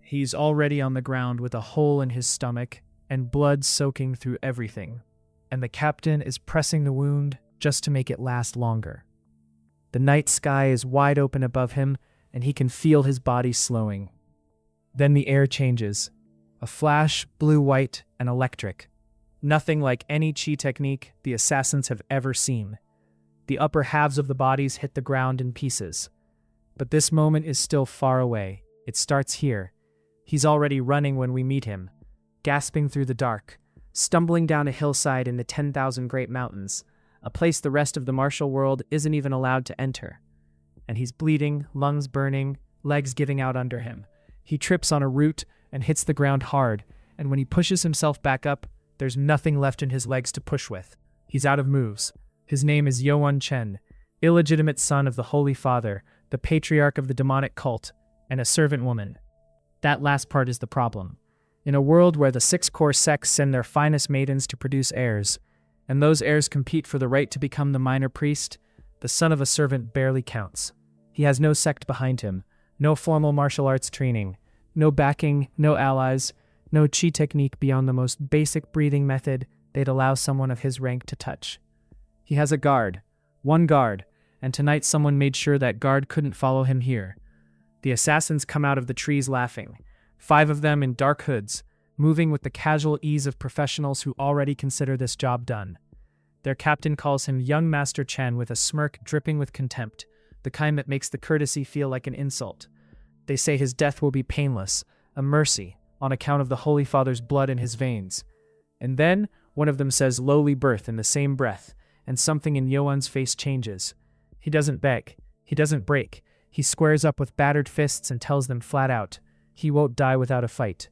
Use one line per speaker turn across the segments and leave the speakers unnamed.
He's already on the ground with a hole in his stomach and blood soaking through everything, and the captain is pressing the wound just to make it last longer. The night sky is wide open above him, and he can feel his body slowing. Then the air changes. A flash, blue-white, and electric. Nothing like any chi technique the assassins have ever seen. The upper halves of the bodies hit the ground in pieces. But this moment is still far away. It starts here. He's already running when we meet him, gasping through the dark, stumbling down a hillside in the 10,000 Great Mountains, a place the rest of the martial world isn't even allowed to enter. And he's bleeding, lungs burning, legs giving out under him. He trips on a root and hits the ground hard, and when he pushes himself back up, there's nothing left in his legs to push with. He's out of moves. His name is Yeo-un, illegitimate son of the Holy Father, the patriarch of the demonic cult, and a servant woman. That last part is the problem. In a world where the 6 core sects send their finest maidens to produce heirs, and those heirs compete for the right to become the minor priest, the son of a servant barely counts. He has no sect behind him, no formal martial arts training, no backing, no allies, no chi technique beyond the most basic breathing method they'd allow someone of his rank to touch. He has a guard, one guard, and tonight someone made sure that guard couldn't follow him here. The assassins come out of the trees laughing, 5 of them in dark hoods, moving with the casual ease of professionals who already consider this job done. Their captain calls him Young Master Chen with a smirk dripping with contempt, the kind that makes the courtesy feel like an insult. They say his death will be painless, a mercy, on account of the Holy Father's blood in his veins. And then, one of them says lowly birth in the same breath, and something in Yeo-un's face changes. He doesn't beg. He doesn't break. He squares up with battered fists and tells them flat out, he won't die without a fight.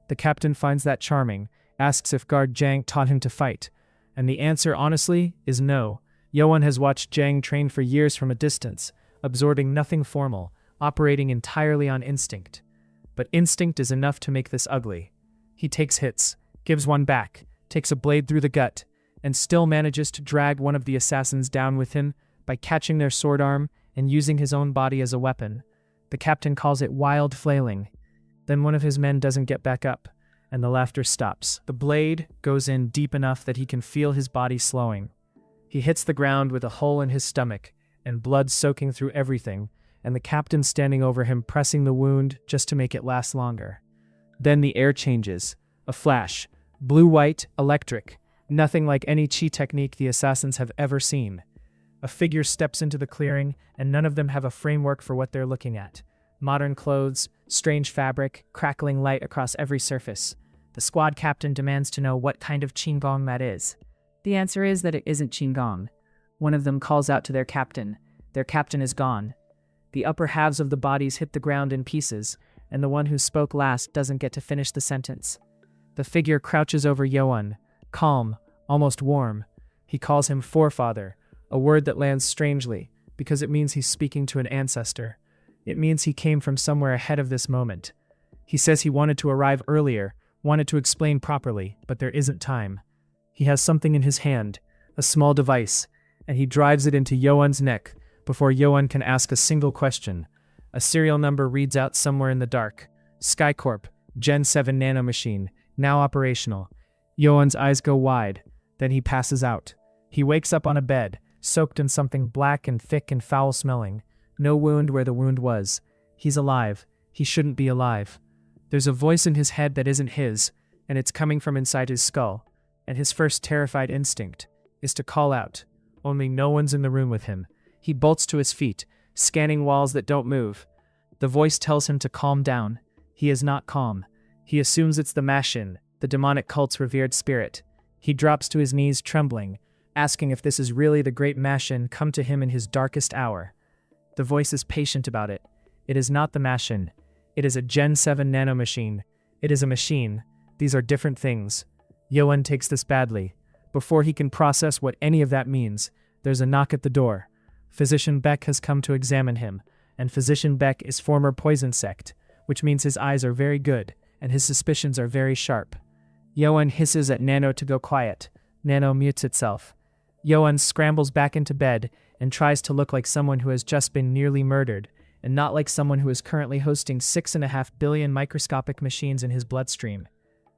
The captain finds that charming, asks if guard Jang taught him to fight, and the answer, honestly, is no. Yeo-un has watched Jang train for years from a distance, absorbing nothing formal, operating entirely on instinct. But instinct is enough to make this ugly. He takes hits, gives one back, takes a blade through the gut, and still manages to drag one of the assassins down with him by catching their sword arm and using his own body as a weapon. The captain calls it wild flailing. Then one of his men doesn't get back up, and the laughter stops. The blade goes in deep enough that he can feel his body slowing. He hits the ground with a hole in his stomach, and blood soaking through everything, and the captain standing over him pressing the wound just to make it last longer. Then the air changes. A flash. Blue-white, electric. Nothing like any chi technique the assassins have ever seen. A figure steps into the clearing, and none of them have a framework for what they're looking at. Modern clothes, strange fabric, crackling light across every surface. The squad captain demands to know what kind of qinggong that is. The answer is that it isn't qinggong. One of them calls out to their captain. Their captain is gone. The upper halves of the bodies hit the ground in pieces, and the one who spoke last doesn't get to finish the sentence. The figure crouches over Yeo-un, calm, almost warm. He calls him forefather, a word that lands strangely, because it means he's speaking to an ancestor. It means he came from somewhere ahead of this moment. He says he wanted to arrive earlier, wanted to explain properly, but there isn't time. He has something in his hand, a small device, and he drives it into Yeo-un's neck before Yeo-un can ask a single question. A serial number reads out somewhere in the dark. Skycorp, Gen 7 Nano Machine, now operational. Yeo-un's eyes go wide, then he passes out. He wakes up on a bed, soaked in something black and thick and foul-smelling. No wound where the wound was. He's alive. He shouldn't be alive. There's a voice in his head that isn't his, and it's coming from inside his skull, and his first terrified instinct is to call out. Only no one's in the room with him. He bolts to his feet, scanning walls that don't move. The voice tells him to calm down. He is not calm. He assumes it's the Machine, the demonic cult's revered spirit. He drops to his knees trembling, asking if this is really the great Machine come to him in his darkest hour. The voice is patient about it. It is not the Machine. It is a Gen 7 Nano Machine. It is a machine. These are different things. Yeo-un takes this badly. Before he can process what any of that means, there's a knock at the door. Physician Beck has come to examine him, and Physician Beck is former poison sect, which means his eyes are very good, and his suspicions are very sharp. Yeo-un hisses at Nano to go quiet. Nano mutes itself. Yeo-un scrambles back into bed and tries to look like someone who has just been nearly murdered, and not like someone who is currently hosting 6.5 billion microscopic machines in his bloodstream.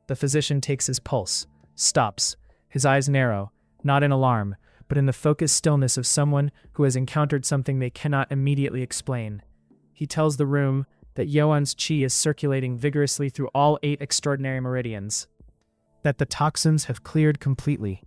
The physician takes his pulse, stops, his eyes narrow, not in alarm, but in the focused stillness of someone who has encountered something they cannot immediately explain. He tells the room that Yeo-un's chi is circulating vigorously through all 8 extraordinary meridians, that the toxins have cleared completely,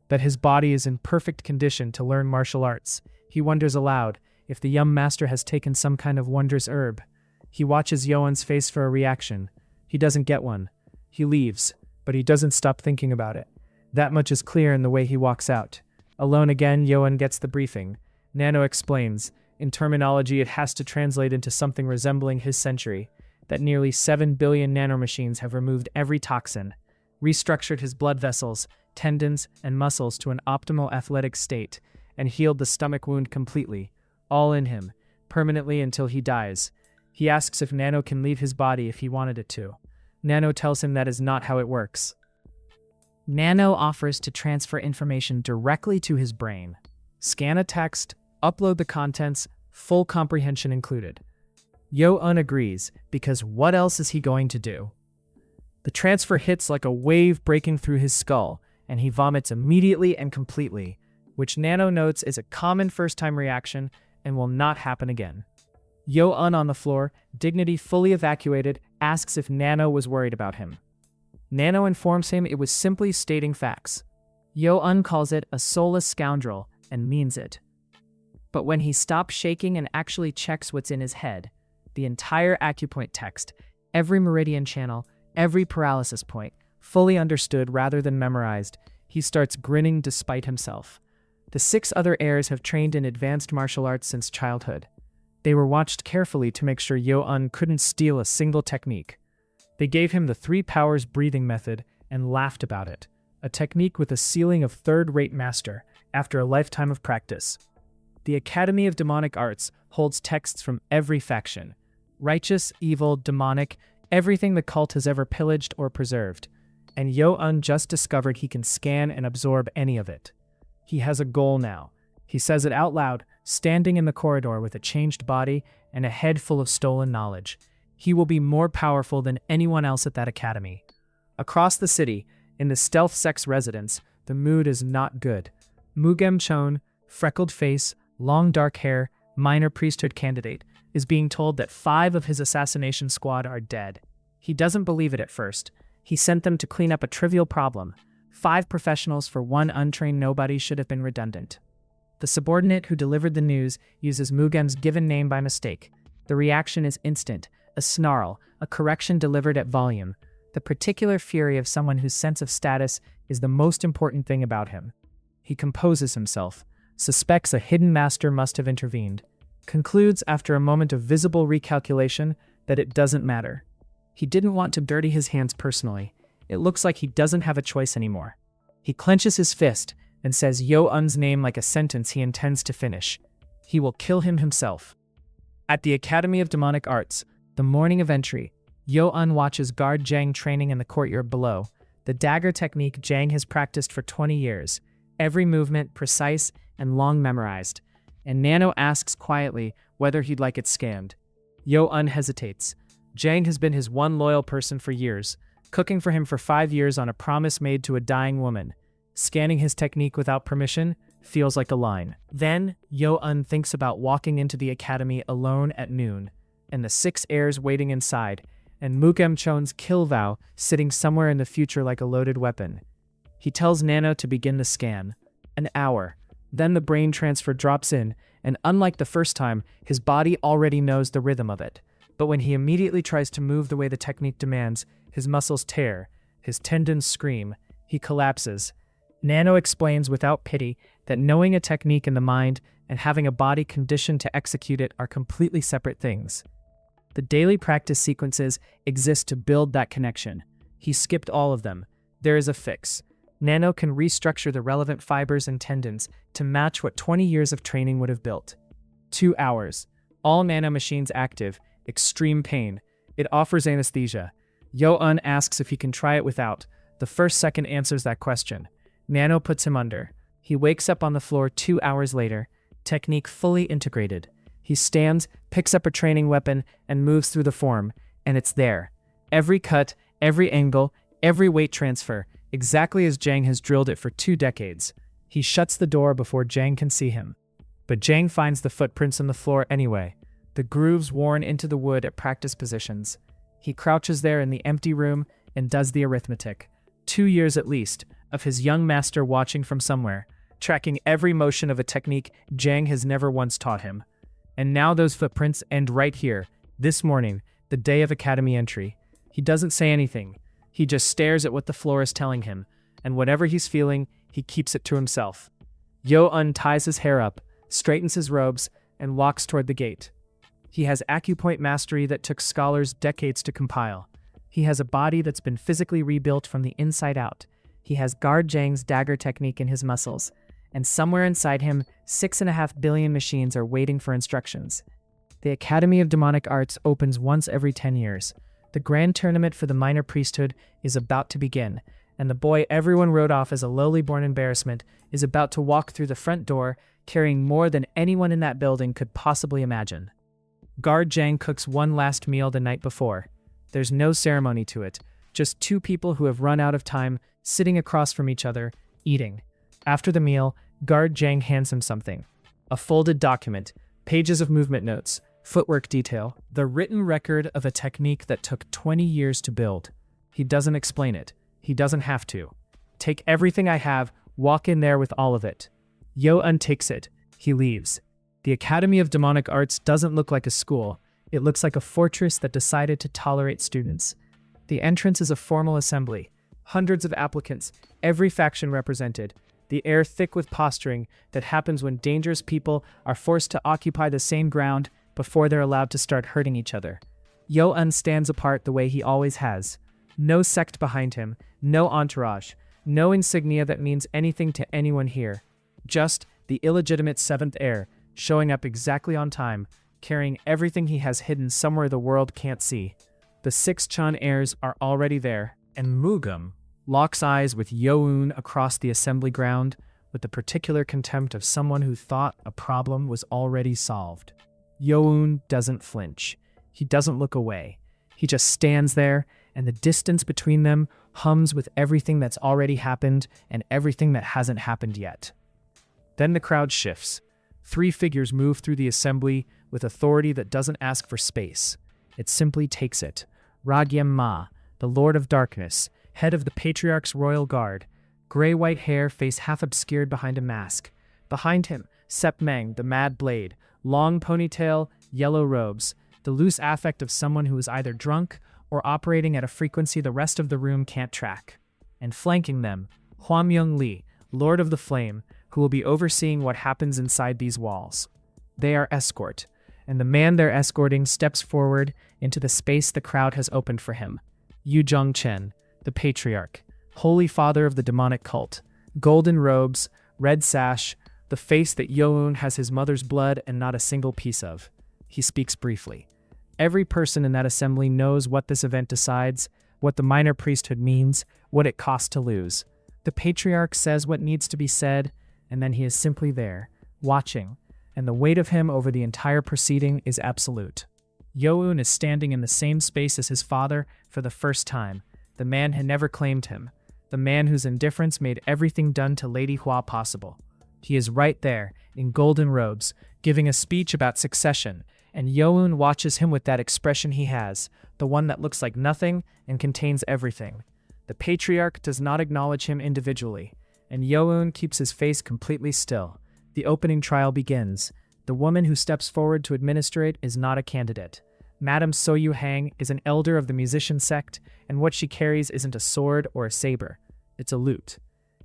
that his body is in perfect condition to learn martial arts. He wonders aloud if the young master has taken some kind of wondrous herb. He watches Yeo-un's face for a reaction. He doesn't get one. He leaves, but he doesn't stop thinking about it. That much is clear in the way he walks out. Alone again, Yeo-un gets the briefing. Nano explains, in terminology it has to translate into something resembling his century, that nearly 7 billion nanomachines have removed every toxin, restructured his blood vessels, tendons, and muscles to an optimal athletic state, and healed the stomach wound completely, all in him, permanently until he dies. He asks if Nano can leave his body if he wanted it to. Nano tells him that is not how it works. Nano offers to transfer information directly to his brain. Scan a text, upload the contents, full comprehension included. Yeo-un agrees, because what else is he going to do? The transfer hits like a wave breaking through his skull, and he vomits immediately and completely, which Nano notes is a common first-time reaction and will not happen again. Yeo-un on the floor, dignity fully evacuated, asks if Nano was worried about him. Nano informs him it was simply stating facts. Yeo-un calls it a soulless scoundrel and means it. But when he stops shaking and actually checks what's in his head, the entire acupoint text, every meridian channel, every paralysis point, fully understood rather than memorized, he starts grinning despite himself. The 6 other heirs have trained in advanced martial arts since childhood. They were watched carefully to make sure Yeo-un couldn't steal a single technique. They gave him the 3 powers breathing method and laughed about it, a technique with a ceiling of third-rate master after a lifetime of practice. The Academy of Demonic Arts holds texts from every faction, righteous, evil, demonic, everything the cult has ever pillaged or preserved, and Yeo-un just discovered he can scan and absorb any of it. He has a goal now. He says it out loud, standing in the corridor with a changed body and a head full of stolen knowledge. He will be more powerful than anyone else at that academy. Across the city, in the stealth sex residence, the mood is not good. Mugeum, freckled face, long dark hair, minor priesthood candidate, is being told that 5 of his assassination squad are dead. He doesn't believe it at first. He sent them to clean up a trivial problem. 5 professionals for 1 untrained nobody should have been redundant. The subordinate who delivered the news uses Mugeum's given name by mistake. The reaction is instant, a snarl, a correction delivered at volume. The particular fury of someone whose sense of status is the most important thing about him. He composes himself, suspects a hidden master must have intervened, concludes after a moment of visible recalculation that it doesn't matter. He didn't want to dirty his hands personally. It looks like he doesn't have a choice anymore. He clenches his fist and says Yeo-un's name like a sentence he intends to finish. He will kill him himself. At the Academy of Demonic Arts, the morning of entry, Yeo-un watches guard Jang training in the courtyard below, the dagger technique Jang has practiced for 20 years, every movement precise and long memorized, and Nano asks quietly whether he'd like it scanned. Yeo-un hesitates. Jang has been his one loyal person for years, cooking for him for 5 years on a promise made to a dying woman. Scanning his technique without permission feels like a line. Then, Yeo-un thinks about walking into the academy alone at noon, and the 6 heirs waiting inside, and Mugeum's kill vow sitting somewhere in the future like a loaded weapon. He tells Nano to begin the scan. An hour. Then the brain transfer drops in, and unlike the first time, his body already knows the rhythm of it. But when he immediately tries to move the way the technique demands, his muscles tear, his tendons scream, he collapses. Nano explains without pity that knowing a technique in the mind and having a body conditioned to execute it are completely separate things. The daily practice sequences exist to build that connection. He skipped all of them. There is a fix. Nano can restructure the relevant fibers and tendons to match what 20 years of training would have built. 2 hours. All nano machines active. Extreme pain. It offers anesthesia. Yeo-un asks if he can try it without. The first second answers that question. Nano puts him under. He wakes up on the floor 2 hours later, technique fully integrated. He stands, picks up a training weapon, and moves through the form, and it's there. Every cut, every angle, every weight transfer, exactly as Jang has drilled it for 2 decades. He shuts the door before Jang can see him. But Jang finds the footprints on the floor anyway, the grooves worn into the wood at practice positions. He crouches there in the empty room and does the arithmetic. 2 years at least, of his young master watching from somewhere, tracking every motion of a technique Jang has never once taught him. And now those footprints end right here, this morning, the day of academy entry. He doesn't say anything. He just stares at what the floor is telling him, and whatever he's feeling, he keeps it to himself. Yeo-un ties his hair up, straightens his robes, and walks toward the gate. He has acupoint mastery that took scholars decades to compile. He has a body that's been physically rebuilt from the inside out. He has guard Jang's dagger technique in his muscles, and somewhere inside him, 6.5 billion machines are waiting for instructions. The Academy of Demonic Arts opens once every 10 years. The grand tournament for the minor priesthood is about to begin, and the boy everyone wrote off as a lowly-born embarrassment is about to walk through the front door carrying more than anyone in that building could possibly imagine. Guard Jang cooks one last meal the night before. There's no ceremony to it, just 2 people who have run out of time sitting across from each other, eating. After the meal, Guard Jang hands him something. A folded document, pages of movement notes, footwork detail, the written record of a technique that took 20 years to build. He doesn't explain it. He doesn't have to. Take everything I have, walk in there with all of it. Yeo-un takes it. He leaves. The Academy of Demonic Arts doesn't look like a school. It looks like a fortress that decided to tolerate students. The entrance is a formal assembly. Hundreds of applicants, every faction represented. The air thick with posturing that happens when dangerous people are forced to occupy the same ground before they're allowed to start hurting each other. Yeo-un stands apart the way he always has. No sect behind him, no entourage, no insignia that means anything to anyone here. Just the illegitimate 7th heir, showing up exactly on time, carrying everything he has hidden somewhere the world can't see. The 6 Chan heirs are already there, and Mugeum locks eyes with Yeo-un across the assembly ground with the particular contempt of someone who thought a problem was already solved. Yeo-un doesn't flinch. He doesn't look away. He just stands there, and the distance between them hums with everything that's already happened and everything that hasn't happened yet. Then the crowd shifts. 3 figures move through the assembly with authority that doesn't ask for space. It simply takes it. Ragyem Ma, the Lord of Darkness, head of the Patriarch's Royal Guard, gray-white hair, face half obscured behind a mask. Behind him, Seopmaeng, the Mad Blade, long ponytail, yellow robes, the loose affect of someone who is either drunk or operating at a frequency the rest of the room can't track. And flanking them, Hwamyoung-lee, Lord of the Flame, who will be overseeing what happens inside these walls. They are escort, and the man they're escorting steps forward into the space the crowd has opened for him. Yu Jong-chen, the Patriarch, Holy Father of the demonic cult, golden robes, red sash, the face that Yeo-un has his mother's blood and not a single piece of. He speaks briefly. Every person in that assembly knows what this event decides, what the minor priesthood means, what it costs to lose. The Patriarch says what needs to be said, and then he is simply there, watching, and the weight of him over the entire proceeding is absolute. Yeo-un is standing in the same space as his father for the first time, the man who never claimed him, the man whose indifference made everything done to Lady Hua possible. He is right there, in golden robes, giving a speech about succession, and Yeo-un watches him with that expression he has, the one that looks like nothing and contains everything. The Patriarch does not acknowledge him individually, and Yeo-un keeps his face completely still. The opening trial begins. The woman who steps forward to administer it is not a candidate. Madame So-yu-hang is an elder of the musician sect, and what she carries isn't a sword or a saber. It's a lute.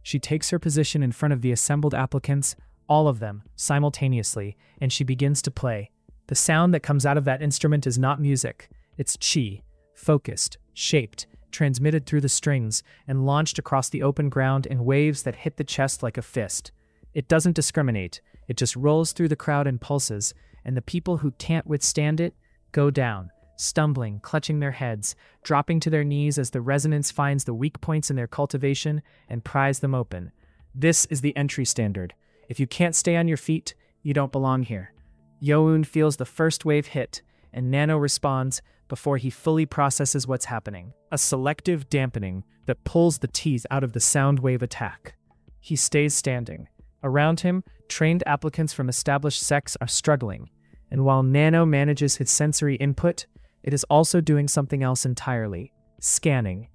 She takes her position in front of the assembled applicants, all of them, simultaneously, and she begins to play. The sound that comes out of that instrument is not music. It's qi, focused, shaped, transmitted through the strings, and launched across the open ground in waves that hit the chest like a fist. It doesn't discriminate. It just rolls through the crowd in pulses, and the people who can't withstand it go down, stumbling, clutching their heads, dropping to their knees as the resonance finds the weak points in their cultivation and pries them open. This is the entry standard. If you can't stay on your feet, you don't belong here. Yeo-un feels the first wave hit, and Nano responds before he fully processes what's happening. A selective dampening that pulls the teeth out of the sound wave attack. He stays standing. Around him, trained applicants from established sects are struggling, and while Nano manages his sensory input, it is also doing something else entirely. Scanning.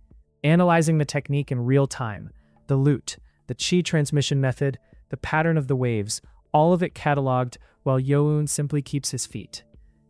Analyzing the technique in real time. The loot, the chi transmission method, the pattern of the waves, all of it cataloged while Yeo-un simply keeps his feet.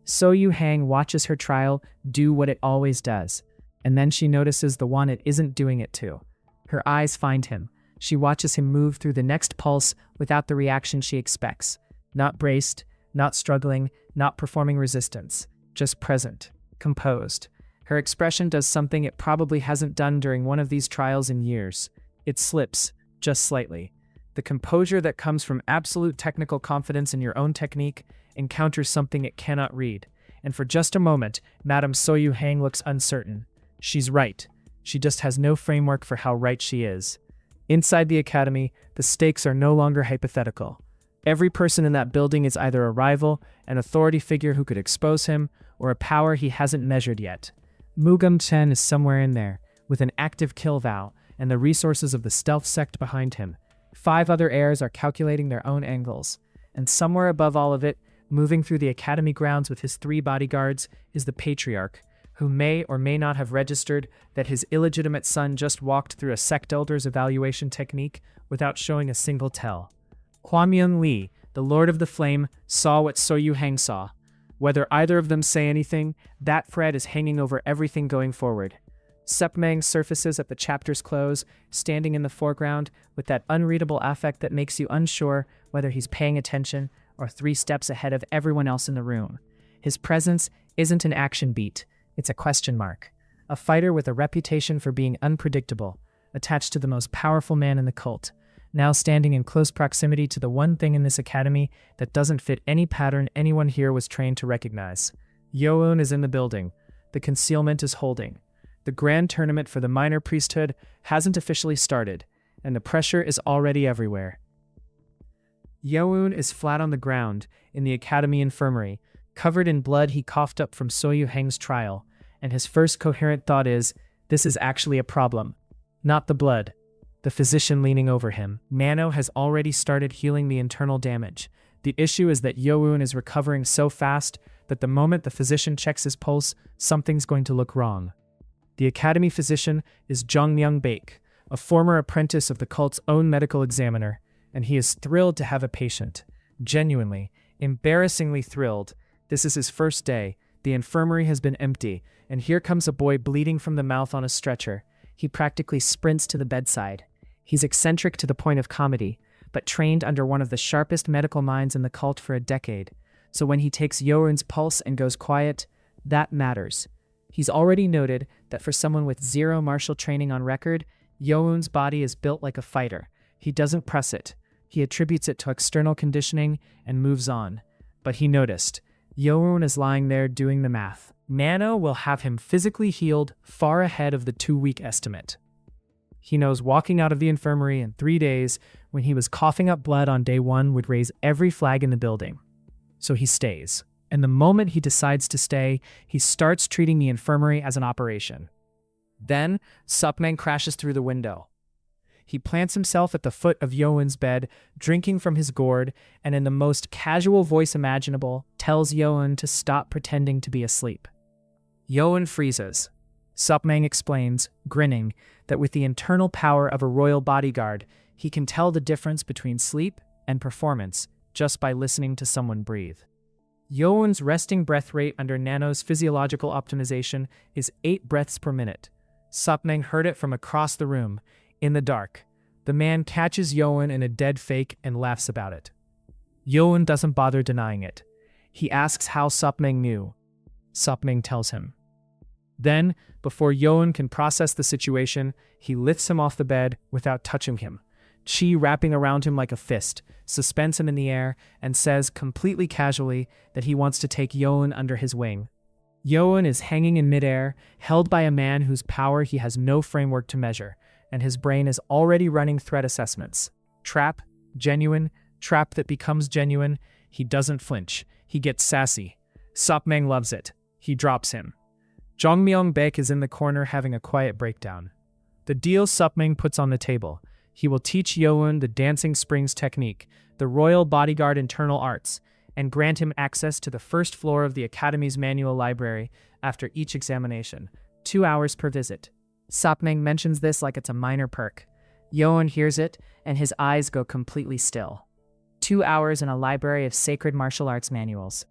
So-yu-hang watches her trial do what it always does, and then she notices the one it isn't doing it to. Her eyes find him. She watches him move through the next pulse without the reaction she expects. Not braced, not struggling, not performing resistance, just present, composed. Her expression does something it probably hasn't done during one of these trials in years. It slips, just slightly. The composure that comes from absolute technical confidence in your own technique encounters something it cannot read. And for just a moment, Madame So-yu-hang looks uncertain. She's right. She just has no framework for how right she is. Inside the academy, the stakes are no longer hypothetical. Every person in that building is either a rival, an authority figure who could expose him, or a power he hasn't measured yet. Mugeum is somewhere in there, with an active kill vow, and the resources of the stealth sect behind him. 5 other heirs are calculating their own angles. And somewhere above all of it, moving through the academy grounds with his 3 bodyguards, is the patriarch, who may or may not have registered that his illegitimate son just walked through a sect elder's evaluation technique without showing a single tell. Kwamyun-lee, the Lord of the Flame, saw what So-yu-hang saw. Whether either of them say anything, that thread is hanging over everything going forward. Seopmaeng surfaces at the chapter's close, standing in the foreground with that unreadable affect that makes you unsure whether he's paying attention or 3 steps ahead of everyone else in the room. His presence isn't an action beat, it's a question mark. A fighter with a reputation for being unpredictable, attached to the most powerful man in the cult, now standing in close proximity to the one thing in this academy that doesn't fit any pattern anyone here was trained to recognize. Yeo-un is in the building. The concealment is holding. The grand tournament for the minor priesthood hasn't officially started, and the pressure is already everywhere. Yeo-un is flat on the ground in the academy infirmary, covered in blood he coughed up from So-yu-hang's trial, and his first coherent thought is, this is actually a problem. Not the blood. The physician leaning over him. Nano has already started healing the internal damage. The issue is that Yeo-un is recovering so fast that the moment the physician checks his pulse, something's going to look wrong. The academy physician is Jong-myung-baek, a former apprentice of the cult's own medical examiner, and he is thrilled to have a patient. Genuinely, embarrassingly thrilled. This is his first day. The infirmary has been empty, and here comes a boy bleeding from the mouth on a stretcher. He practically sprints to the bedside. He's eccentric to the point of comedy, but trained under one of the sharpest medical minds in the cult for a decade. So when he takes Yeo-un's pulse and goes quiet, that matters. He's already noted that for someone with 0 martial training on record, Yeo-un's body is built like a fighter. He doesn't press it. He attributes it to external conditioning and moves on. But he noticed. Yeo-un is lying there doing the math. Nano will have him physically healed far ahead of the 2-week estimate. He knows walking out of the infirmary in 3 days, when he was coughing up blood on day 1, would raise every flag in the building. So he stays. And the moment he decides to stay, he starts treating the infirmary as an operation. Then, Seopmaeng crashes through the window. He plants himself at the foot of Yeo-un's bed, drinking from his gourd, and in the most casual voice imaginable, tells Yeo-un to stop pretending to be asleep. Yeo-un freezes. Seopmaeng explains, grinning, that with the internal power of a royal bodyguard, he can tell the difference between sleep and performance just by listening to someone breathe. Yeo-un's resting breath rate under Nano's physiological optimization is 8 breaths per minute. Seopmaeng heard it from across the room. In the dark, the man catches Yeo-un in a dead fake and laughs about it. Yeo-un doesn't bother denying it. He asks how Seopmaeng knew. Seopmaeng tells him. Then, before Yeo-un can process the situation, he lifts him off the bed without touching him. Chi wrapping around him like a fist, suspends him in the air, and says completely casually that he wants to take Yeo-un under his wing. Yeo-un is hanging in midair, held by a man whose power he has no framework to measure, and his brain is already running threat assessments. Trap, genuine, trap that becomes genuine. He doesn't flinch. he gets sassy. Seopmaeng loves it. He drops him. Jongmyong-baek is in the corner having a quiet breakdown. The deal Seopmaeng puts on the table. He will teach Yeo-un the dancing springs technique, the royal bodyguard internal arts, and grant him access to the first floor of the Academy's manual library after each examination, 2 hours per visit. Seopmaeng mentions this like it's a minor perk. Yeo-un hears it, and his eyes go completely still. 2 hours in a library of sacred martial arts manuals.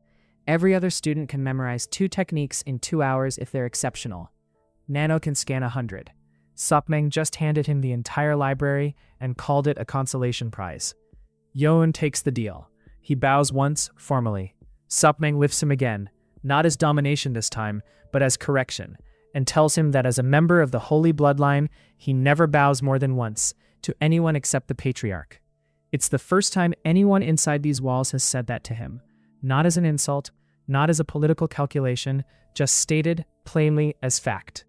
Every other student can memorize 2 techniques in 2 hours if they're exceptional. Nano can scan 100. Seopmaeng just handed him the entire library and called it a consolation prize. Yeo-un takes the deal. He bows once, formally. Seopmaeng lifts him again, not as domination this time, but as correction, and tells him that as a member of the holy bloodline, he never bows more than once, to anyone except the patriarch. It's the first time anyone inside these walls has said that to him. Not as an insult, not as a political calculation, just stated plainly as fact.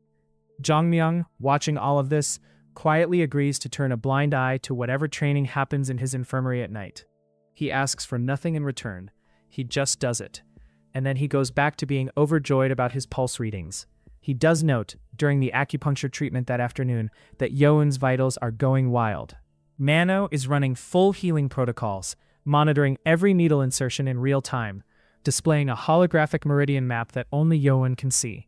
Jongmyong, watching all of this, quietly agrees to turn a blind eye to whatever training happens in his infirmary at night. He asks for nothing in return. He just does it. And then he goes back to being overjoyed about his pulse readings. He does note, during the acupuncture treatment that afternoon, that Yeo-un's vitals are going wild. Nano is running full healing protocols, monitoring every needle insertion in real time, displaying a holographic meridian map that only Yeo-un can see.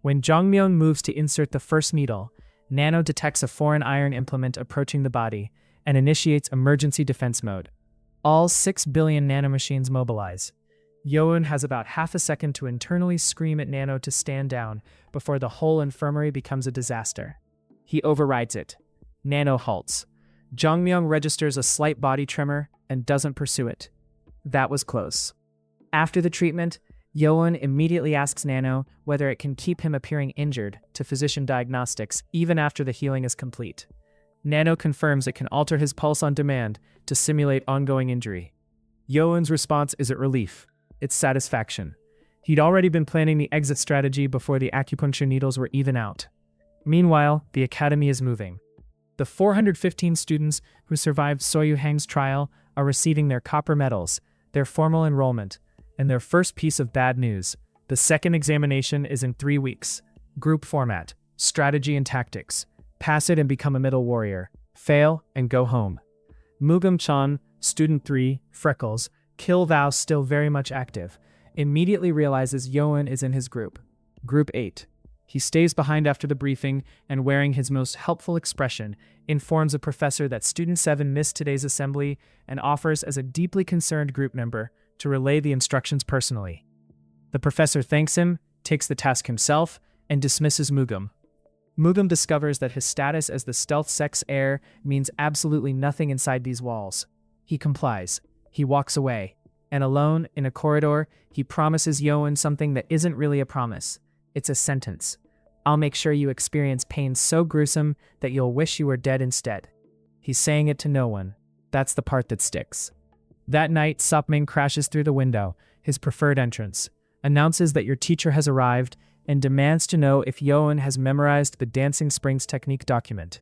When Jongmyong moves to insert the first needle, Nano detects a foreign iron implement approaching the body and initiates emergency defense mode. All 6 billion nanomachines mobilize. Yeo-un has about half a second to internally scream at Nano to stand down before the whole infirmary becomes a disaster. He overrides it. Nano halts. Jongmyong registers a slight body tremor and doesn't pursue it. That was close. After the treatment, Yeo-un immediately asks Nano whether it can keep him appearing injured to physician diagnostics even after the healing is complete. Nano confirms it can alter his pulse on demand to simulate ongoing injury. Yeo-un's response isn't relief, it's satisfaction. He'd already been planning the exit strategy before the acupuncture needles were even out. Meanwhile, the academy is moving. The 415 students who survived Soyuhang's trial are receiving their copper medals, their formal enrollment, and their first piece of bad news. The second examination is in 3 weeks. Group format, strategy and tactics. Pass it and become a middle warrior. Fail and go home. Mugeum-chan, student 3, Freckles, kill vow still very much active, immediately realizes Yeo-un is in his group. Group 8. He stays behind after the briefing and, wearing his most helpful expression, informs a professor that student 7 missed today's assembly and offers as a deeply concerned group member to relay the instructions personally. The professor thanks him, takes the task himself, and dismisses Mugeum. Mugeum discovers that his status as the stealth sex heir means absolutely nothing inside these walls. He complies. He walks away. And alone, in a corridor, he promises Yeo-un something that isn't really a promise. It's a sentence. I'll make sure you experience pain so gruesome that you'll wish you were dead instead. He's saying it to no one. That's the part that sticks. That night, Seopmaeng crashes through the window, his preferred entrance, announces that your teacher has arrived, and demands to know if Yeo-un has memorized the Dancing Springs technique document.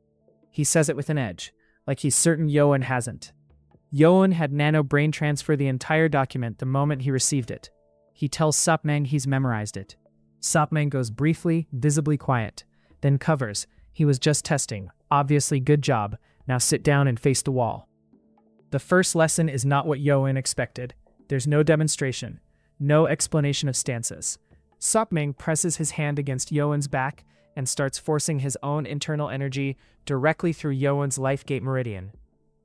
He says it with an edge, like he's certain Yeo-un hasn't. Yeo-un had Nano brain transfer the entire document the moment he received it. He tells Seopmaeng he's memorized it. Seopmaeng goes briefly, visibly quiet, then covers. He was just testing. Obviously, good job. Now sit down and face the wall. The first lesson is not what Yeo-un expected. There's no demonstration, no explanation of stances. Seopmaeng presses his hand against Yeo-un's back and starts forcing his own internal energy directly through Yeo-un's life gate meridian.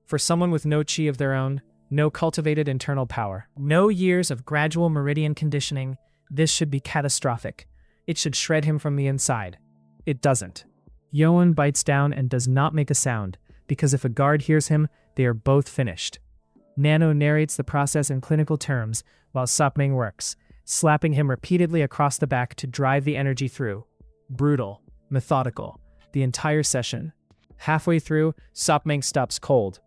For someone with no chi of their own, no cultivated internal power, no years of gradual meridian conditioning, this should be catastrophic. It should shred him from the inside. It doesn't. Yeo-un bites down and does not make a sound, because if a guard hears him, they are both finished. Nano narrates the process in clinical terms while Seopmaeng works, slapping him repeatedly across the back to drive the energy through. Brutal, methodical, the entire session. Halfway through, Seopmaeng stops cold.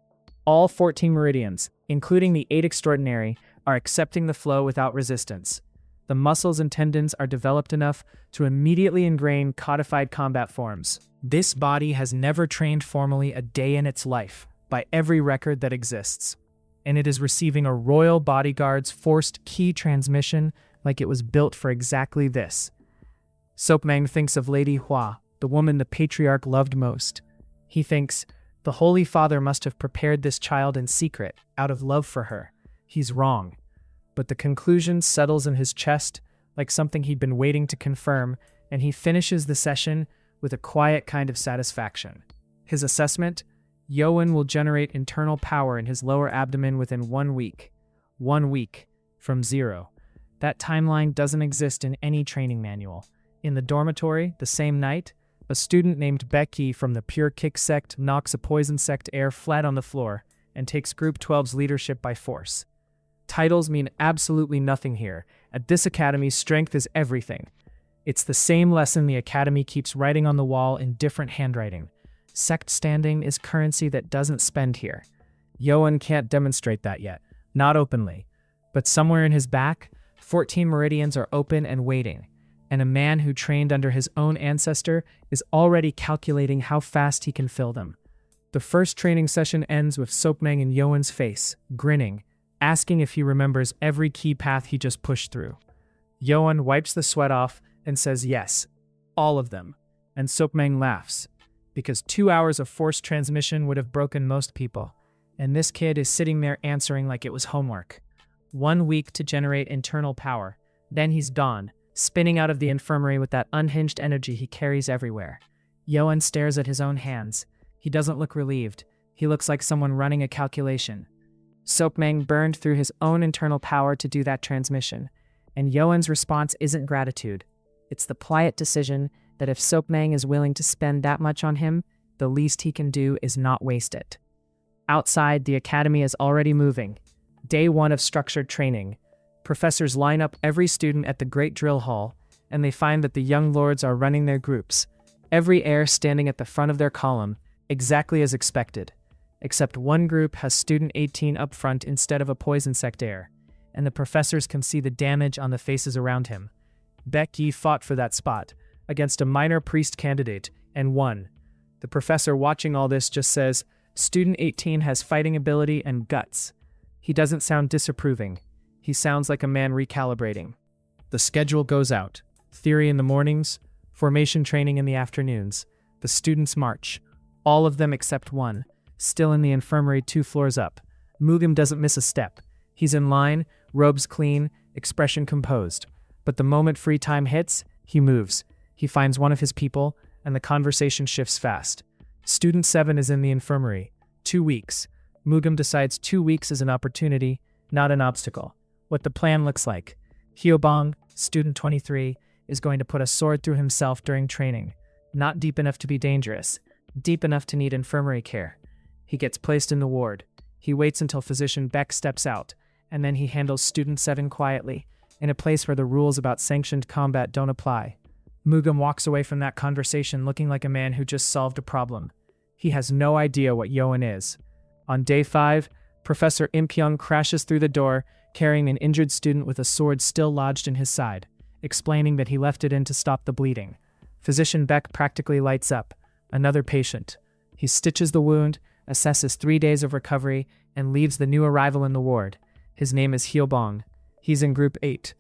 All 14 meridians, including the 8 extraordinary, are accepting the flow without resistance. The muscles and tendons are developed enough to immediately ingrain codified combat forms. This body has never trained formally a day in its life, by every record that exists. and it is receiving a royal bodyguard's forced key transmission like it was built for exactly this. Seopmaeng thinks of Lady Hua, the woman the patriarch loved most. He thinks, the Holy Father must have prepared this child in secret, out of love for her. He's wrong. But the conclusion settles in his chest like something he'd been waiting to confirm, and he finishes the session with a quiet kind of satisfaction. His assessment? Yeo-un will generate internal power in his lower abdomen within 1 week. 1 week. From 0. That timeline doesn't exist in any training manual. In the dormitory, the same night, a student named Becky from the Pure Kick sect knocks a poison sect Heir flat on the floor and takes Group 12's leadership by force. Titles mean absolutely nothing here. At this academy, strength is everything. It's the same lesson the academy keeps writing on the wall in different handwriting. Sect standing is currency that doesn't spend here. Yeo-un can't demonstrate that yet, not openly. But somewhere in his back, 14 meridians are open and waiting, and a man who trained under his own ancestor is already calculating how fast he can fill them. The first training session ends with Seopmaeng in Yeo-un's face, grinning, asking if he remembers every key path he just pushed through. Yeo-un wipes the sweat off and says yes, all of them, and Seopmaeng laughs, because 2 hours of forced transmission would have broken most people, and this kid is sitting there answering like it was homework. 1 week to generate internal power, then he's gone, spinning out of the infirmary with that unhinged energy he carries everywhere. Yeo-un stares at his own hands. He doesn't look relieved. He looks like someone running a calculation. Seopmaeng burned through his own internal power to do that transmission, and Yeo-un's response isn't gratitude. It's the quiet decision that if Seopmaeng is willing to spend that much on him, the least he can do is not waste it. Outside, the academy is already moving. Day 1 of structured training. Professors line up every student at the Great Drill Hall, and they find that the young lords are running their groups, every heir standing at the front of their column, exactly as expected. Except one group has student 18 up front instead of a poison sect heir, and the professors can see the damage on the faces around him. Becky fought for that spot, against a minor priest candidate, and won. The professor watching all this just says, student 18 has fighting ability and guts. He doesn't sound disapproving. He sounds like a man recalibrating. The schedule goes out. Theory in the mornings, formation training in the afternoons. The students march. All of them except one, still in the infirmary 2 floors up. Mugeum doesn't miss a step. He's in line, robes clean, expression composed. But the moment free time hits, he moves. He finds one of his people, and the conversation shifts fast. Student 7 is in the infirmary. 2 weeks. Mugeum decides 2 weeks is an opportunity, not an obstacle. What the plan looks like. Hyo-bong, student 23, is going to put a sword through himself during training. Not deep enough to be dangerous, deep enough to need infirmary care. He gets placed in the ward. He waits until physician Beck steps out, and then he handles student 7 quietly, in a place where the rules about sanctioned combat don't apply. Mugeum walks away from that conversation looking like a man who just solved a problem. He has no idea what Yeo-un is. On day 5, Professor Impyeong crashes through the door, carrying an injured student with a sword still lodged in his side, explaining that he left it in to stop the bleeding. Physician Beck practically lights up. Another patient. He stitches the wound, assesses 3 days of recovery, and leaves the new arrival in the ward. His name is Hyo-bong. He's in group 8.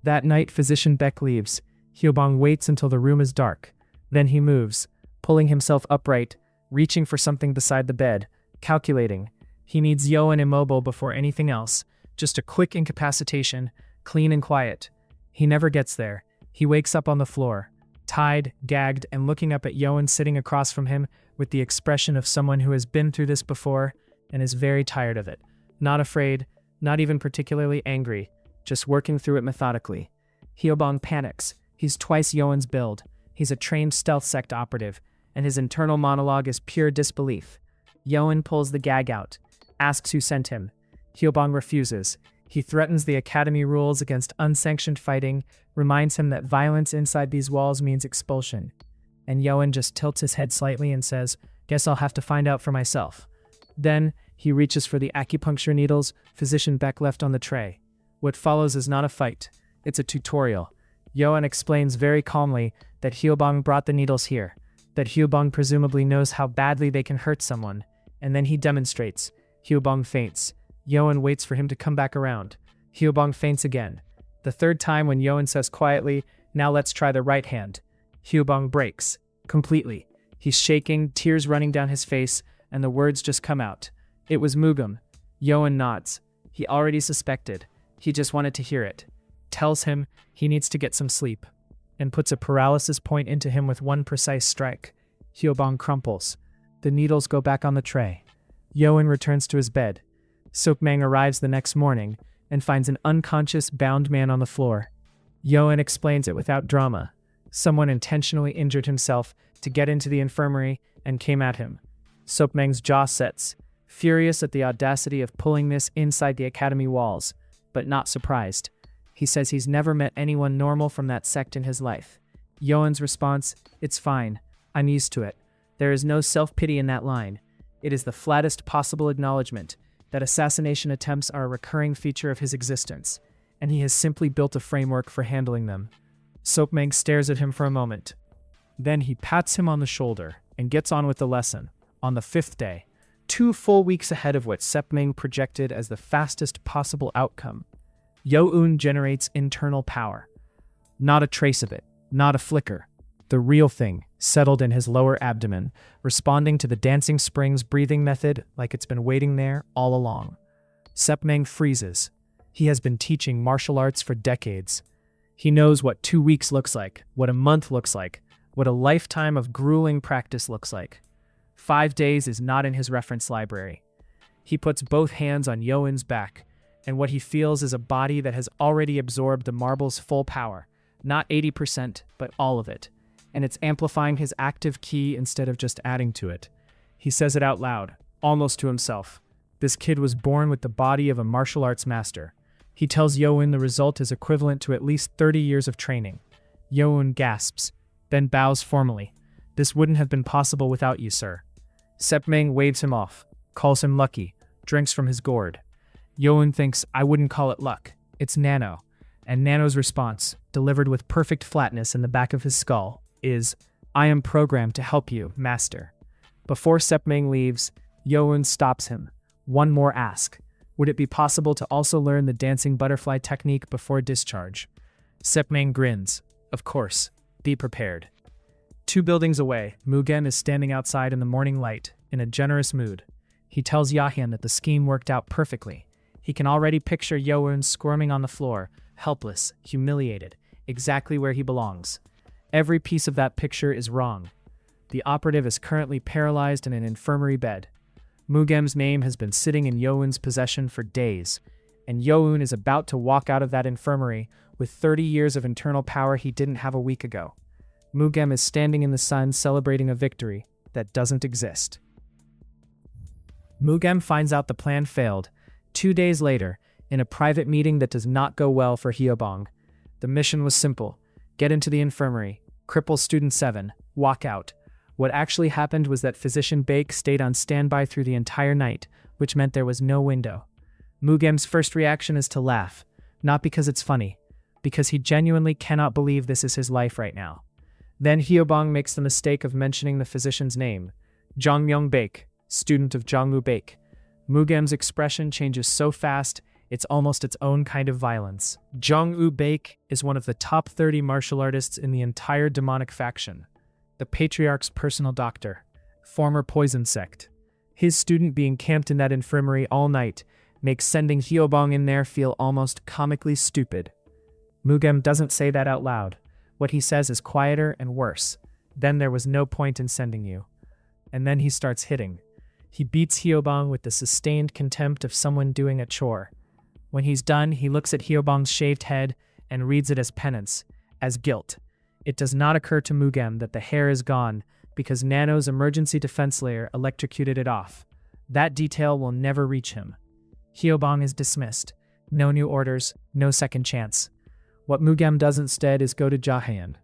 That night, Physician Beck leaves. Hyo-bong waits until the room is dark. Then he moves, pulling himself upright, reaching for something beside the bed, calculating. He needs Yeo-un immobile before anything else. Just a quick incapacitation, clean and quiet. He never gets there. He wakes up on the floor, tied, gagged, and looking up at Yeo-un sitting across from him with the expression of someone who has been through this before and is very tired of it. Not afraid, not even particularly angry, just working through it methodically. Hyo-bong panics. He's twice Yeo-un's build. He's a trained stealth sect operative, and his internal monologue is pure disbelief. Yeo-un pulls the gag out, asks who sent him. Hyo-bong refuses. He threatens the academy rules against unsanctioned fighting, reminds him that violence inside these walls means expulsion. And Yeo-un just tilts his head slightly and says, "Guess I'll have to find out for myself." Then, he reaches for the acupuncture needles Physician Beck left on the tray. What follows is not a fight. It's a tutorial. Yeo-un explains very calmly that Hyo-bong brought the needles here, that Hyo-bong presumably knows how badly they can hurt someone, and then he demonstrates. Hyo-bong faints. Yeo-un waits for him to come back around. Hyo-bong faints again. The third time when Yeo-un says quietly, "Now let's try the right hand." Hyo-bong breaks. Completely. He's shaking, tears running down his face, and the words just come out. "It was Mugeum." Yeo-un nods. He already suspected. He just wanted to hear it. Tells him he needs to get some sleep, and puts a paralysis point into him with one precise strike. Hyo-bong crumples. The needles go back on the tray. Yeo-un returns to his bed. Seopmaeng arrives the next morning and finds an unconscious, bound man on the floor. Yeo-un explains it without drama. Someone intentionally injured himself to get into the infirmary and came at him. Seopmaeng's jaw sets, furious at the audacity of pulling this inside the academy walls, but not surprised. He says he's never met anyone normal from that sect in his life. Yeo-un's response, "It's fine. I'm used to it." There is no self-pity in that line. It is the flattest possible acknowledgement that assassination attempts are a recurring feature of his existence, and he has simply built a framework for handling them. Seopmaeng stares at him for a moment. Then he pats him on the shoulder and gets on with the lesson. On the 5th day, 2 full weeks ahead of what Seopmaeng projected as the fastest possible outcome, Yeo-un generates internal power. Not a trace of it, not a flicker. The real thing, settled in his lower abdomen, responding to the dancing springs breathing method like it's been waiting there all along. Seopmaeng freezes. He has been teaching martial arts for decades. He knows what 2 weeks looks like, what a month looks like, what a lifetime of grueling practice looks like. 5 days is not in his reference library. He puts both hands on Yeo-un's back, and what he feels is a body that has already absorbed the marble's full power, not 80%, but all of it. And it's amplifying his active ki instead of just adding to it. He says it out loud, almost to himself. This kid was born with the body of a martial arts master. He tells Yeo-un the result is equivalent to at least 30 years of training. Yeo-un gasps, then bows formally. "This wouldn't have been possible without you, sir." Seopmaeng waves him off, calls him lucky, drinks from his gourd. Yeo-un thinks, "I wouldn't call it luck. It's Nano." And Nano's response, delivered with perfect flatness in the back of his skull, is, "I am programmed to help you, master." Before Seopmaeng leaves, Yeo-un stops him. One more ask. Would it be possible to also learn the dancing butterfly technique before discharge? Seopmaeng grins. Of course. Be prepared. 2 buildings away, Mugeum is standing outside in the morning light, in a generous mood. He tells Yeo-un that the scheme worked out perfectly. He can already picture Yeo-un squirming on the floor, helpless, humiliated, exactly where he belongs. Every piece of that picture is wrong. The operative is currently paralyzed in an infirmary bed. Mugeum's name has been sitting in Yeo-un's possession for days, and Yeo-un is about to walk out of that infirmary with 30 years of internal power he didn't have a week ago. Mugeum is standing in the sun celebrating a victory that doesn't exist. Mugeum finds out the plan failed 2 days later in a private meeting that does not go well for Hyo-bong. The mission was simple. Get into the infirmary, cripple student 7, walk out. What actually happened was that physician Baek stayed on standby through the entire night, which meant there was no window. Mugeum's first reaction is to laugh, not because it's funny, because he genuinely cannot believe this is his life right now. Then Hyo-bong makes the mistake of mentioning the physician's name, Jongmyung Baek, student of Jongwoo Baek. Mugeum's expression changes so fast, it's almost its own kind of violence. Jongwoo Baek is one of the top 30 martial artists in the entire demonic faction, the patriarch's personal doctor, former poison sect. His student being camped in that infirmary all night makes sending Hyo-bong in there feel almost comically stupid. Mugeum doesn't say that out loud. What he says is quieter and worse. Then there was no point in sending you. And then he starts hitting. He beats Hyo-bong with the sustained contempt of someone doing a chore. When he's done, he looks at Hyo-bong's shaved head and reads it as penance, as guilt. It does not occur to Mugeum that the hair is gone because Nano's emergency defense layer electrocuted it off. That detail will never reach him. Hyo-bong is dismissed. No new orders, no second chance. What Mugeum does instead is go to Jahan.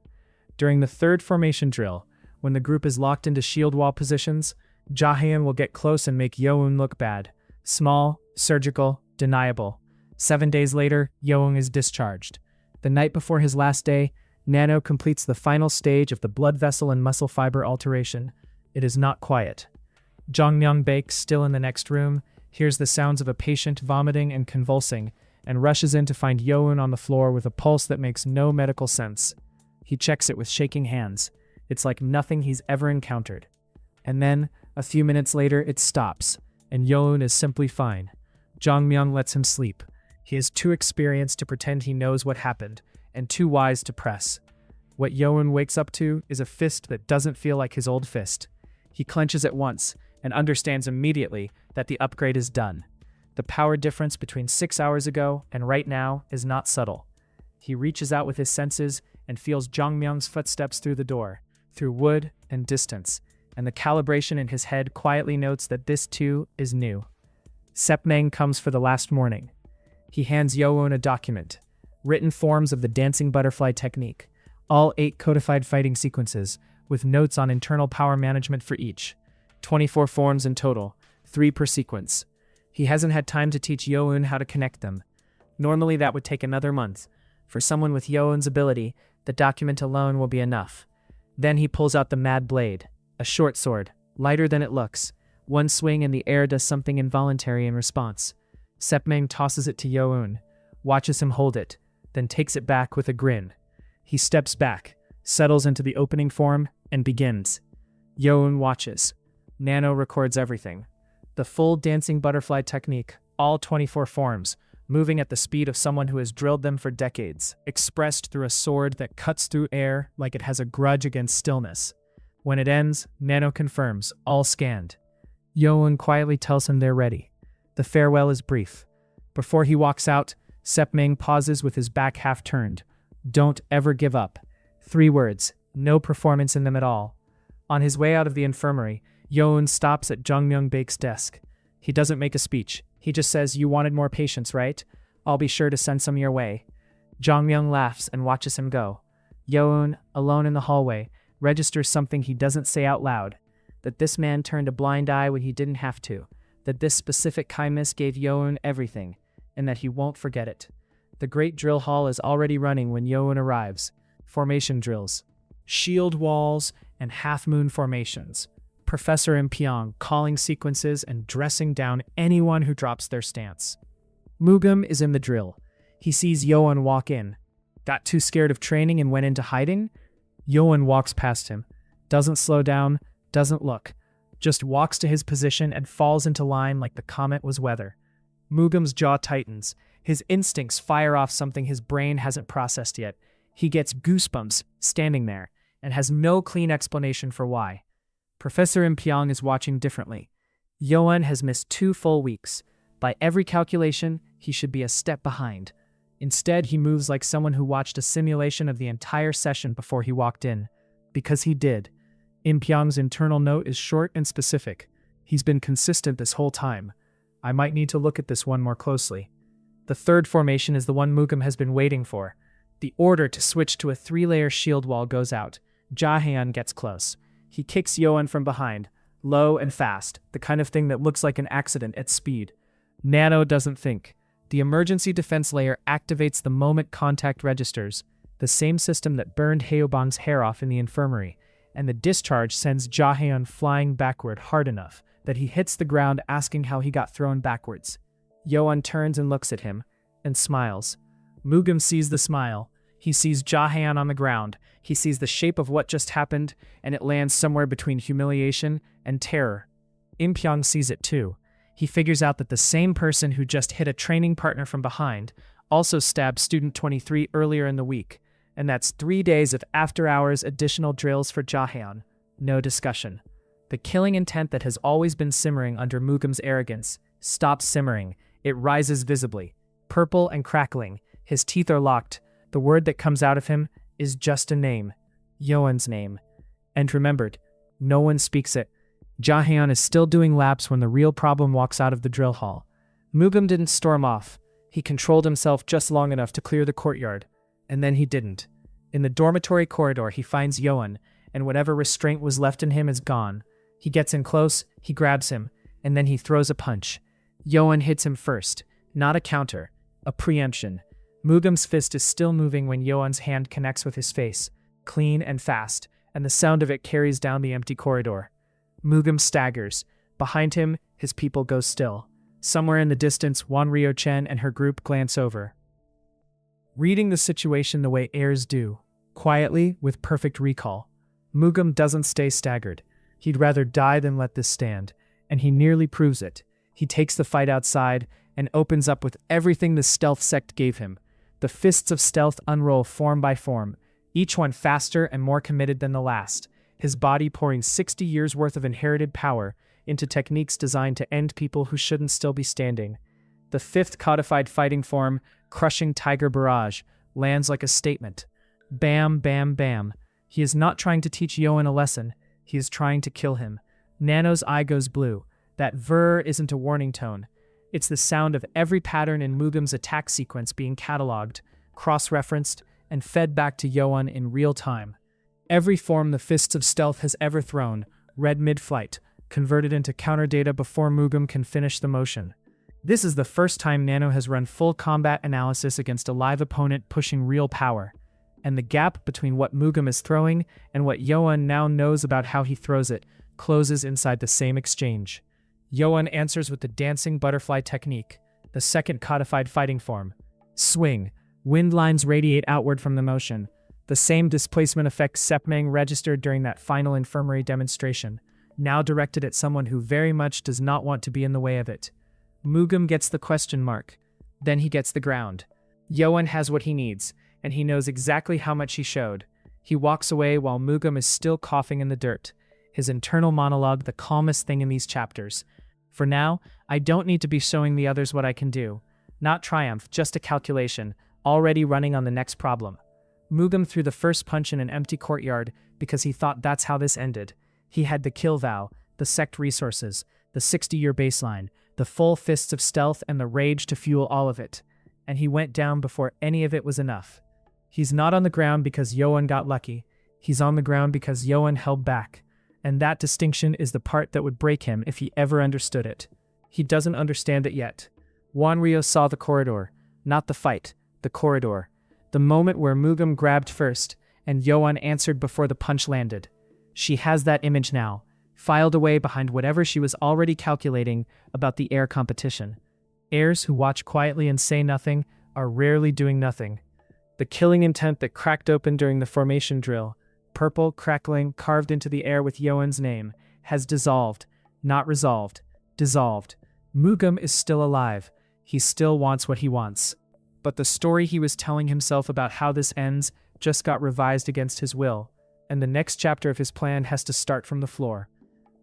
During the 3rd formation drill, when the group is locked into shield wall positions, Jahan will get close and make Yeo-un look bad. Small, surgical, deniable. 7 days later, Yeo-un is discharged. The night before his last day, Nano completes the final stage of the blood vessel and muscle fiber alteration. It is not quiet. Jongmyung Baek, still in the next room, hears the sounds of a patient vomiting and convulsing, and rushes in to find Yeo-un on the floor with a pulse that makes no medical sense. He checks it with shaking hands. It's like nothing he's ever encountered. And then, a few minutes later, it stops, and Yeo-un is simply fine. Jongmyeon lets him sleep. He is too experienced to pretend he knows what happened, and too wise to press. What Yeo-un wakes up to is a fist that doesn't feel like his old fist. He clenches it once, and understands immediately that the upgrade is done. The power difference between 6 hours ago and right now is not subtle. He reaches out with his senses and feels Jongmyeon's footsteps through the door, through wood and distance, and the calibration in his head quietly notes that this too is new. Seopmaeng comes for the last morning. He hands Yeo-un a document, written forms of the dancing butterfly technique, all 8 codified fighting sequences, with notes on internal power management for each. 24 forms in total, 3 per sequence. He hasn't had time to teach Yeo-un how to connect them. Normally that would take another month. For someone with Yeo-un's ability, the document alone will be enough. Then he pulls out the Mad Blade, a short sword, lighter than it looks. One swing and the air does something involuntary in response. Seopmaeng tosses it to Yeo-un, watches him hold it, then takes it back with a grin. He steps back, settles into the opening form, and begins. Yeo-un watches. Nano records everything. The full dancing butterfly technique, all 24 forms, moving at the speed of someone who has drilled them for decades, expressed through a sword that cuts through air like it has a grudge against stillness. When it ends, Nano confirms, all scanned. Yeo-un quietly tells him they're ready. The farewell is brief. Before he walks out, Seopmaeng pauses with his back half turned. Don't ever give up. 3 words, no performance in them at all. On his way out of the infirmary, Yeo-un stops at Jongmyeon Baek's desk. He doesn't make a speech. He just says, "You wanted more patience, right? I'll be sure to send some your way." Jongmyeon laughs and watches him go. Yeo-un, alone in the hallway, registers something he doesn't say out loud. That this man turned a blind eye when he didn't have to. That this specific kindness gave Yeo-un everything, and that he won't forget it. The great drill hall is already running when Yeo-un arrives. Formation drills. Shield walls and half-moon formations. Professor Impyong calling sequences and dressing down anyone who drops their stance. Mugeum is in the drill. He sees Yeo-un walk in. Got too scared of training and went into hiding? Yeo-un walks past him. Doesn't slow down, doesn't look. Just walks to his position and falls into line like the comet was weather. Mugeum's jaw tightens. His instincts fire off something his brain hasn't processed yet. He gets goosebumps standing there and has no clean explanation for why. Professor Impyong is watching differently. Yeo-un has missed 2 full weeks. By every calculation, he should be a step behind. Instead, he moves like someone who watched a simulation of the entire session before he walked in. Because he did. Impyong's internal note is short and specific. He's been consistent this whole time. I might need to look at this one more closely. The 3rd formation is the one Mugeum has been waiting for. The order to switch to a 3-layer shield wall goes out. Jae-un gets close. He kicks Yeo-un from behind, low and fast, the kind of thing that looks like an accident at speed. Nano doesn't think. The emergency defense layer activates the moment contact registers, the same system that burned Haeobang's hair off in the infirmary, and the discharge sends Jae-un flying backward hard enough that he hits the ground asking how he got thrown backwards. Yeo-un turns and looks at him, and smiles. Mugeum sees the smile. He sees Jae-un on the ground. He sees the shape of what just happened, and it lands somewhere between humiliation and terror. Impyong sees it too. He figures out that the same person who just hit a training partner from behind also stabbed student 23 earlier in the week, and that's 3 days of after-hours additional drills for Jae-un. No discussion. The killing intent that has always been simmering under Mugeum's arrogance stops simmering. It rises visibly, purple and crackling. His teeth are locked. The word that comes out of him is just a name. Yeo-un's name. And remembered, no one speaks it. Jae-un is still doing laps when the real problem walks out of the drill hall. Mugeum didn't storm off. He controlled himself just long enough to clear the courtyard. And then he didn't. In the dormitory corridor, he finds Yeo-un, and whatever restraint was left in him is gone. He gets in close, he grabs him, and then he throws a punch. Yeo-un hits him first. Not a counter. A preemption. Mugeum's fist is still moving when Yeo-un's hand connects with his face, clean and fast, and the sound of it carries down the empty corridor. Mugeum staggers. Behind him, his people go still. Somewhere in the distance, Wanryo Chen and her group glance over, reading the situation the way heirs do, quietly, with perfect recall. Mugeum doesn't stay staggered. He'd rather die than let this stand, and he nearly proves it. He takes the fight outside and opens up with everything the stealth sect gave him. The fists of stealth unroll form by form, each one faster and more committed than the last, his body pouring 60 years' worth of inherited power into techniques designed to end people who shouldn't still be standing. The fifth codified fighting form, Crushing Tiger Barrage, lands like a statement. Bam, bam, bam. He is not trying to teach Yeo-un a lesson. He is trying to kill him. Nano's eye goes blue. That vrr isn't a warning tone. It's the sound of every pattern in Mugeum's attack sequence being cataloged, cross-referenced, and fed back to Yeo-un in real time. Every form the Fists of Stealth has ever thrown, read mid-flight, converted into counter data before Mugeum can finish the motion. This is the first time Nano has run full combat analysis against a live opponent pushing real power, and the gap between what Mugeum is throwing and what Yeo-un now knows about how he throws it closes inside the same exchange. Yeo-un answers with the dancing butterfly technique, the second codified fighting form. Swing. Wind lines radiate outward from the motion, the same displacement effect Seopmaeng registered during that final Infirmary demonstration, now directed at someone who very much does not want to be in the way of it. Mugeum gets the question mark. Then he gets the ground. Yeo-un has what he needs, and he knows exactly how much he showed. He walks away while Mugeum is still coughing in the dirt, his internal monologue the calmest thing in these chapters. For now, I don't need to be showing the others what I can do. Not triumph, just a calculation, already running on the next problem. Mugeum threw the first punch in an empty courtyard because he thought that's how this ended. He had the kill vow, the sect resources, the 60-year baseline, the full Fists of Stealth and the rage to fuel all of it. And he went down before any of it was enough. He's not on the ground because Yeo-un got lucky. He's on the ground because Yeo-un held back. And that distinction is the part that would break him if he ever understood it. He doesn't understand it yet. Wanryo saw the corridor, not the fight, the corridor. The moment where Mugeum grabbed first, and Yeo-un answered before the punch landed. She has that image now, filed away behind whatever she was already calculating about the Heir competition. Heirs who watch quietly and say nothing are rarely doing nothing. The killing intent that cracked open during the formation drill, purple, crackling, carved into the air with Yeo-un's name, has dissolved, not resolved, dissolved. Mugeum is still alive. He still wants what he wants. But the story he was telling himself about how this ends just got revised against his will, and the next chapter of his plan has to start from the floor.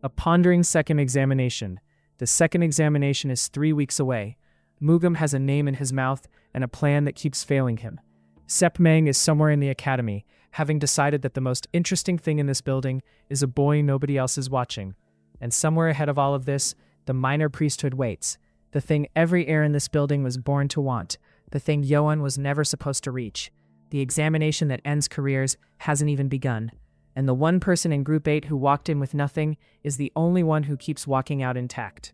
A pondering second examination. The second examination is 3 weeks away. Mugeum has a name in his mouth and a plan that keeps failing him. Seopmaeng is somewhere in the academy, having decided that the most interesting thing in this building is a boy nobody else is watching. And somewhere ahead of all of this, the minor priesthood waits. The thing every heir in this building was born to want. The thing Yeo-un was never supposed to reach. The examination that ends careers hasn't even begun. And the one person in Group 8 who walked in with nothing is the only one who keeps walking out intact.